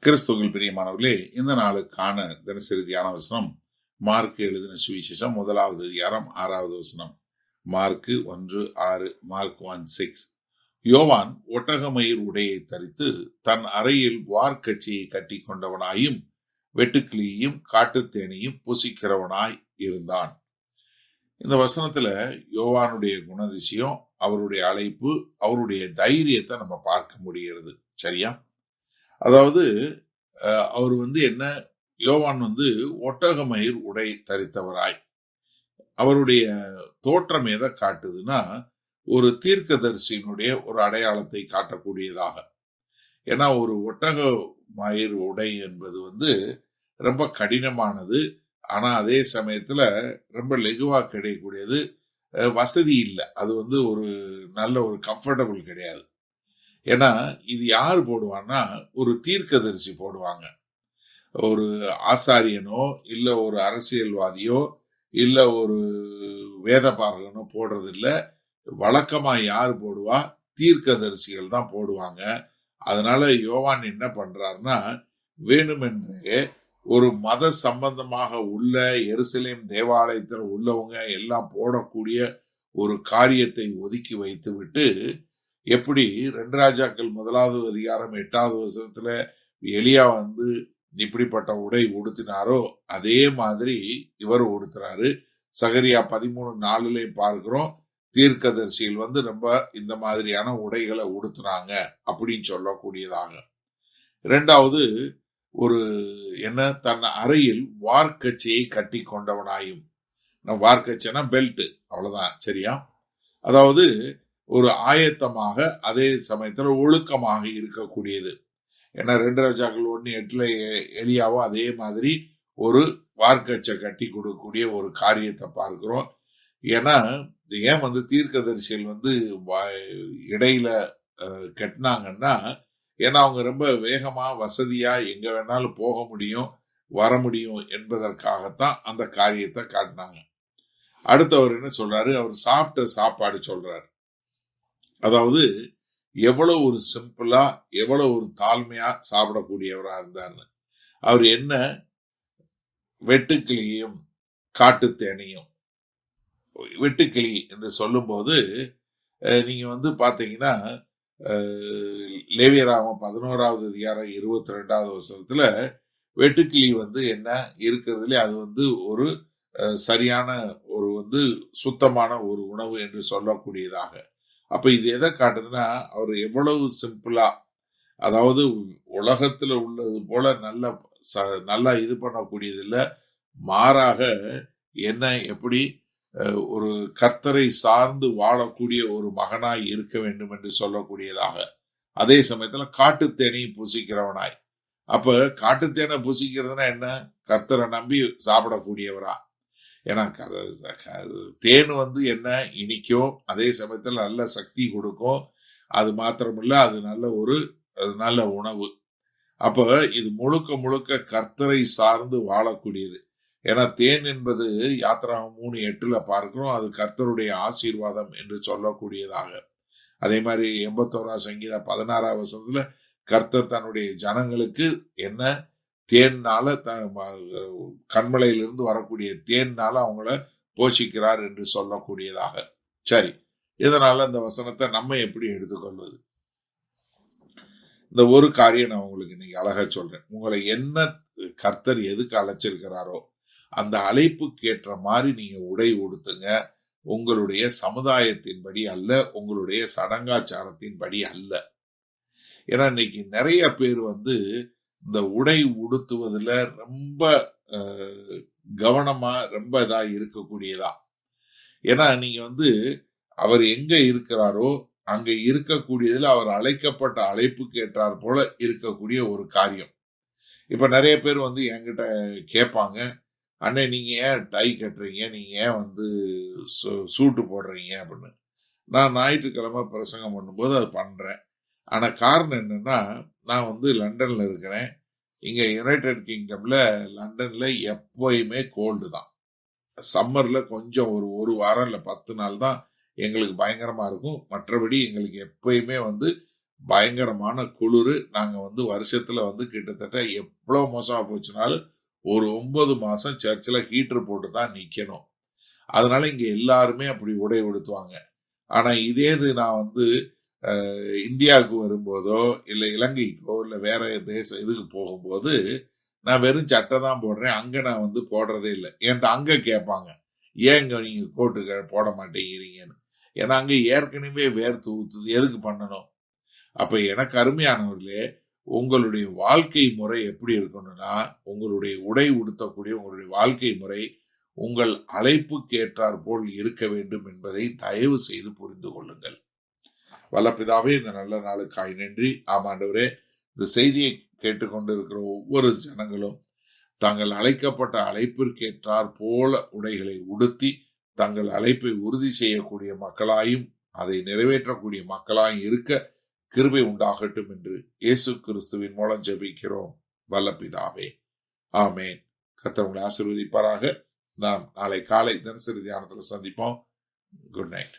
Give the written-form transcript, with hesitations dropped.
கிறிஸ்துவில் பிரியமானவர்களே, இந்த நாளுக்கான தினசரி தியான வசனம் மார்க் எழுதின சுவிசேஷம் 1வது அதிகாரம் 6வது வசனம். Mark 1:6, mark 1:6. யோவான் ஒட்டகமயிர் உடையை தரித்து தன் அறையில் வார்க்கச்சியை கட்டி கொண்டவனாயும் வெட்டுக்கிளியையும் காட்டுத்தேனையும் புசிக்கிறவனாய் இருந்தான். இந்த வசனத்துல யோவானுடைய குணதிசயம், அவருடைய அழைப்பு, அவருடைய தைரியத்தை நம்ம பார்க்க முடிகிறது. சரியா? அதாவது அவர் என்ன, யோவான் ஒட்டகமயிர் உடை தரித்தவராய், அவருடைய தோற்றம் எதை காட்டுதுன்னா ஒரு தீர்க்கதரிசியினுடைய ஒரு அடையாளத்தை காட்டக்கூடியதாக. ஏன்னா ஒரு ஒட்டக மயிர் உடை என்பது ரொம்ப கடினமானது. ஆனா அதே சமயத்துல ரொம்ப லெகுவா கிடைக்கக்கூடியது. வசதி இல்லை, அது ஒரு நல்ல ஒரு கம்ஃபர்டபுள் கிடையாது. ஏன்னா இது யார் போடுவான்னா ஒரு தீர்க்கதரிசி போடுவாங்க. ஒரு ஆசாரியனோ இல்ல ஒரு அரசியல்வாதியோ இல்ல ஒரு வேதபாரகனோ போடுறது இல்ல. வழக்கமா யார் போடுவா? தீர்க்கதரிசிகள் தான் போடுவாங்க. அதனால யோவான் என்ன பண்றாருன்னா, வேணுமென்றே ஒரு மத சம்பந்தமாக உள்ள எருசலேம் தேவாலயத்தில் உள்ளவங்க எல்லாம் போடக்கூடிய ஒரு காரியத்தை ஒதுக்கி வைத்து விட்டு, எப்படி 2 ராஜாக்கள் 1வது அதிகாரம் 8வது வசனத்துல எலியா இப்படிப்பட்ட உடை உடுத்தினாரோ அதே மாதிரி இவர் உடுத்துறாரு. சகரியா 13:4 பார்க்கிறோம், தீர்க்கதரிசிகள் ரொம்ப இந்த மாதிரியான உடைகளை உடுத்துறாங்க அப்படின்னு சொல்லக்கூடியதாக. 2வது ஒரு தன் அறையில் வார்க்கச்சையை கட்டி கொண்டவனாயும். வார்க்கச்சைனா பெல்ட், அவ்வளவுதான். சரியா? அதாவது ஒரு ஆயத்தமாக, அதே சமயத்துல ஒழுக்கமாக இருக்கக்கூடியது. ஏன்னா 2 ராஜாக்கள் 1:8 எலியாவோ அதே மாதிரி ஒரு வார்க்கச்சை கட்டி கொடுக்கக்கூடிய ஒரு காரியத்தை பார்க்கிறோம். ஏன்னா ஏன் தீர்க்கதரிசிகள் இடையில கட்டினாங்கன்னா, ஏன்னா அவங்க ரொம்ப வேகமா வசதியா எங்க வேணாலும் போக முடியும், வர முடியும் என்பதற்காகத்தான் அந்த காரியத்தை காட்டினாங்க. அடுத்தவர் என்ன சொல்றாரு? அவர் சாப்பிட்ட சாப்பாடு சொல்றாரு. அதாவது எவ்வளவு ஒரு சிம்பிளா, எவ்வளவு ஒரு தாழ்மையா சாப்பிடக்கூடியவரா இருந்தார்னு. அவர் வெட்டுக்கிளியும் காட்டுத்தேனையும். வெட்டுக்கிளி என்று சொல்லும் போது நீங்க பாத்தீங்கன்னா லேவியராகமம் 11வது அதிகாரம் 22வது வசனத்துல வெட்டுக்கிளி என்ன இருக்கிறதுல அது ஒரு சரியான ஒரு சுத்தமான ஒரு உணவு என்று சொல்லக்கூடியதாக. அப்ப இது எதை காட்டுதுன்னா, அவர் எவ்வளவு சிம்பிளா, அதாவது உலகத்துல உள்ளது போல நல்லா இது பண்ணக்கூடியது இல்ல, மாறாக எப்படி ஒரு கர்த்தரை சார்ந்து வாழக்கூடிய ஒரு மகனாய் இருக்க வேண்டும் என்று சொல்லக்கூடியதாக. அதே சமயத்துல காட்டுத்தேனை புசிக்கிறவனாய். அப்ப காட்டுத்தேனை புசிக்கிறதுனா என்ன? கர்த்தரை நம்பி சாப்பிடக்கூடியவரா? ஏன்னா தேன் என்ன இனிக்கும், அதே சமயத்துல நல்ல சக்தி கொடுக்கும். அது மாத்திரமில்ல, அது நல்ல உணவு. அப்ப இது முழுக்க முழுக்க கர்த்தரை சார்ந்து வாழக்கூடியது. ஏன்னா தேன் என்பது யாத்திராகமம் 3:8 பார்க்கிறோம், அது கர்த்தருடைய ஆசீர்வாதம் என்று சொல்லக்கூடியதாக. அதே மாதிரி 81 சங்கீதம் 16வது வசனத்துல கர்த்தர் தன்னுடைய ஜனங்களுக்கு தேன்னால, கண்மலையிலிருந்து வரக்கூடிய தேன்னால அவங்கள போஷிக்கிறார் என்று சொல்லக்கூடியதாக. சரி, இதனால இந்த வசனத்தை நம்ம எப்படி எடுத்துக்கொள்வது? இந்த ஒரு காரியம் நான் உங்களுக்கு இன்னைக்கு அழகா சொல்றேன். உங்களை கர்த்தர் எதுக்கு அழைச்சிருக்கிறாரோ அந்த அழைப்புக்கு ஏற்ற மாதிரி நீங்க உடை உடுத்துங்க. உங்களுடைய சமுதாயத்தின்படி அல்ல, உங்களுடைய சடங்காச்சாரத்தின்படி அல்ல. ஏன்னா இன்னைக்கு நிறைய பேர் இந்த உடை உடுத்துவதுல ரொம்ப கவனமா, ரொம்ப இதா இருக்கக்கூடியதா. ஏன்னா நீங்க அவர் எங்க இருக்கிறாரோ அங்க இருக்கக்கூடியதுல அவர் அழைக்கப்பட்ட அழைப்புக்கு ஏற்றார் போல இருக்கக்கூடிய ஒரு காரியம். இப்ப நிறைய பேர் என்கிட்ட கேட்பாங்க, அண்ணே நீங்க ஏன் டை கட்டுறீங்க, நீங்க ஏன் சூட்டு போடுறீங்க அப்படின்னு. நான் ஞாயிற்றுக்கிழமை பிரசங்கம் பண்ணும்போது அது பண்றேன். ஆனா காரணம் என்னன்னா, நான் லண்டன்ல இருக்கிறேன். இங்க யுனைடெட் கிங்டம்ல லண்டன்ல எப்பயுமே கோல்டு தான். சம்மர்ல கொஞ்சம் ஒரு வாரம் இல்ல 10 நாள் தான் எங்களுக்கு பயங்கரமா இருக்கும். மற்றபடி எங்களுக்கு எப்பயுமே பயங்கரமான குளிர். நாங்க வருஷத்துல கிட்டத்தட்ட எவ்வளவு மோசமா போச்சுனாலும் ஒரு 9 மாசம் சர்ச்சில் ஹீட்டர் போட்டு தான் நிக்கணும். அதனால இங்க எல்லாருமே அப்படி உடை உடுத்துவாங்க. ஆனா இதே இது நான் இந்தியாவுக்கு வரும்போதோ இல்ல இலங்கைக்கோ இல்ல வேற இதுக்கு போகும்போது நான் வெறும் சட்டை தான் போடுறேன். அங்க நான் போடுறதே இல்லை. என்கிட்ட அங்க கேட்பாங்க, ஏங்க நீங்க கோட்டு போட மாட்டேங்கிறீங்கன்னு. ஏன்னா அங்க ஏற்கனவே வேர்த்து ஊத்துது, எதுக்கு பண்ணணும்? அப்ப எனக்கு அருமையானவர்களே, உங்களுடைய வாழ்க்கை முறை எப்படி இருக்கணும்னா, உங்களுடைய உடை உடுத்தக்கூடிய உங்களுடைய வாழ்க்கை முறை உங்கள் அழைப்புக்கு ஏற்றார் போல் இருக்க வேண்டும் என்பதை தயவு செய்து புரிந்து கொள்ளுங்கள். வல்லபிதாவே, இந்த நல்ல நாளுக்காய் நன்றி. ஆமாண்டவரே, இந்த செய்தியை கேட்டுக்கொண்டிருக்கிற ஒவ்வொரு ஜனங்களும் தாங்கள் அழைக்கப்பட்ட அழைப்பிற்கு ஏற்றார் போல உடைகளை உடுத்தி தங்கள் அழைப்பை உறுதி செய்யக்கூடிய மக்களாயும் அதை நிறைவேற்றக்கூடிய மக்களாயும் இருக்க கிருபை உண்டாகட்டும் என்று இயேசு கிறிஸ்துவின் மூலம் ஜெபிக்கிறோம் வல்லபிதாவே, ஆமேன். கர்த்தர் உங்களை ஆசீர்வதிப்பாராக. நாம் நாளை காலை தினசரி தியானத்தில் சந்திப்போம். Good night.